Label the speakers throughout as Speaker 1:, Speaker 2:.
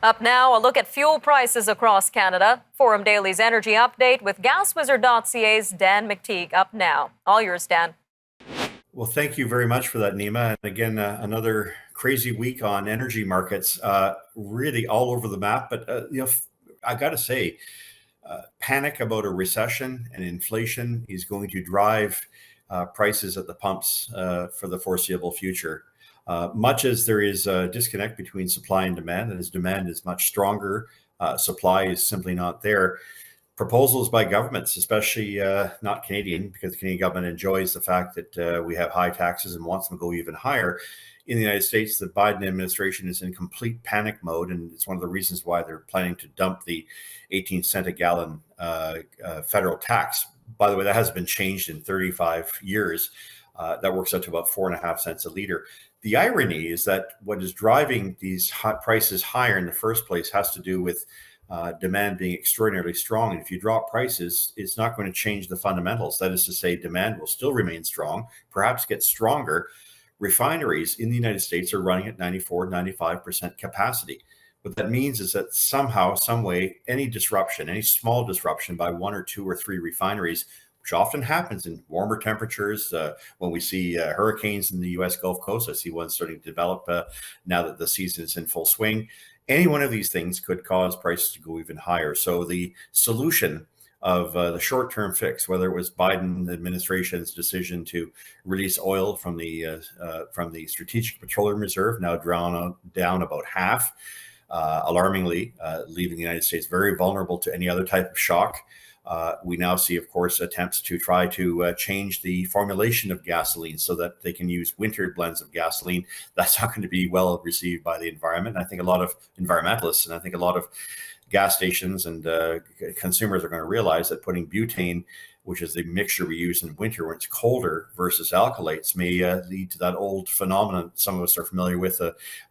Speaker 1: Up now, a look at fuel prices across Canada. Forum Daily's energy update with GasWizard.ca's Dan McTeague. Up now. All yours, Dan.
Speaker 2: Well, thank you very much for that, Nima. And again, another crazy week on energy markets, really all over the map. But, I got to say, panic about a recession and inflation is going to drive prices at the pumps for the foreseeable future. Much as there is a disconnect between supply and demand, and as demand is much stronger, supply is simply not there. Proposals by governments, especially not Canadian, because the Canadian government enjoys the fact that we have high taxes and wants them to go even higher. In the United States, the Biden administration is in complete panic mode, and it's one of the reasons why they're planning to dump the 18 cent a gallon federal tax. By the way, that has been changed in 35 years. That works out to about 4.5 cents a liter. The irony is that what is driving these prices higher in the first place has to do with demand being extraordinarily strong. And if you drop prices, it's not going to change the fundamentals. That is to say, demand will still remain strong, perhaps get stronger. Refineries in the United States are running at 94, 95% capacity. What that means is that somehow, some way, any disruption, any small disruption by one or two or three refineries, which often happens in warmer temperatures, when we see hurricanes in the U.S. Gulf Coast. I see one starting to develop now that the season is in full swing. Any one of these things could cause prices to go even higher. So the solution of the short-term fix, whether it was Biden administration's decision to release oil from the Strategic Petroleum Reserve, now down about half, alarmingly, leaving the United States very vulnerable to any other type of shock. We now see, of course, attempts to try to change the formulation of gasoline so that they can use wintered blends of gasoline. That's not going to be well received by the environment. And I think a lot of environmentalists and I think a lot of gas stations and consumers are going to realize that putting butane, which is the mixture we use in winter when it's colder, versus alkylates may lead to that old phenomenon some of us are familiar with,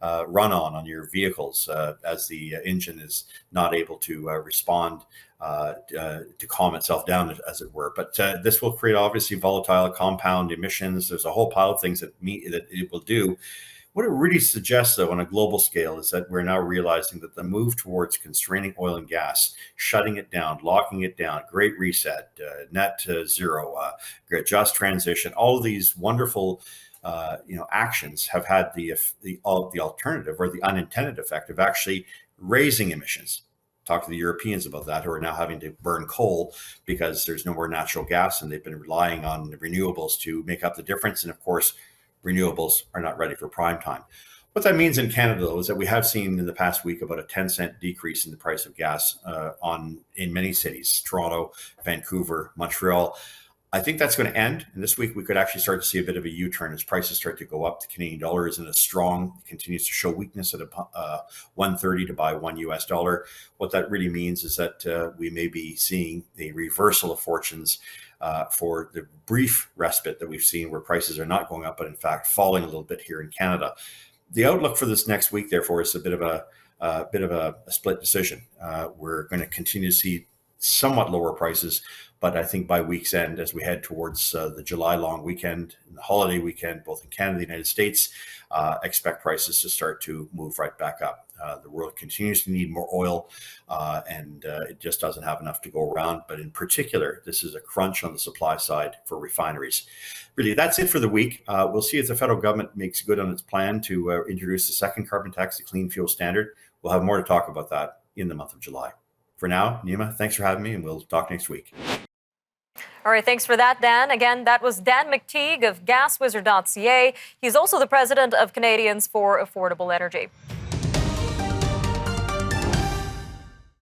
Speaker 2: run-on your vehicles as the engine is not able to respond to calm itself down, as it were. But this will create obviously volatile compound emissions. There's a whole pile of things that it will do. What it really suggests, though, on a global scale, is that we're now realizing that the move towards constraining oil and gas, shutting it down, locking it down, Great Reset, net zero, just transition, all of these wonderful actions have had the alternative or the unintended effect of actually raising emissions. Talk to the Europeans about that, who are now having to burn coal because there's no more natural gas, and they've been relying on renewables to make up the difference. And of course, renewables are not ready for prime time. What that means in Canada, though, is that we have seen in the past week about a 10-cent decrease in the price of gas in many cities: Toronto, Vancouver, Montreal. I think that's going to end. And this week, we could actually start to see a bit of a U-turn as prices start to go up. The Canadian dollar isn't as strong, continues to show weakness at 1.30 to buy $1. What that really means is that we may be seeing a reversal of fortunes for the brief respite that we've seen, where prices are not going up, but in fact falling a little bit here in Canada. The outlook for this next week, therefore, is a bit of a split decision. We're going to continue to see somewhat lower prices, but I think by week's end, as we head towards the July long weekend and the holiday weekend, both in Canada and the United States, expect prices to start to move right back up. The world continues to need more oil, and it just doesn't have enough to go around. But in particular, this is a crunch on the supply side for refineries. Really, that's it for the week. We'll see if the federal government makes good on its plan to introduce a second carbon tax, the Clean Fuel Standard. We'll have more to talk about that in the month of July. For now, Nima, thanks for having me, and we'll talk next week.
Speaker 1: All right, thanks for that, Dan. Again, that was Dan McTeague of GasWizard.ca. He's also the president of Canadians for Affordable Energy.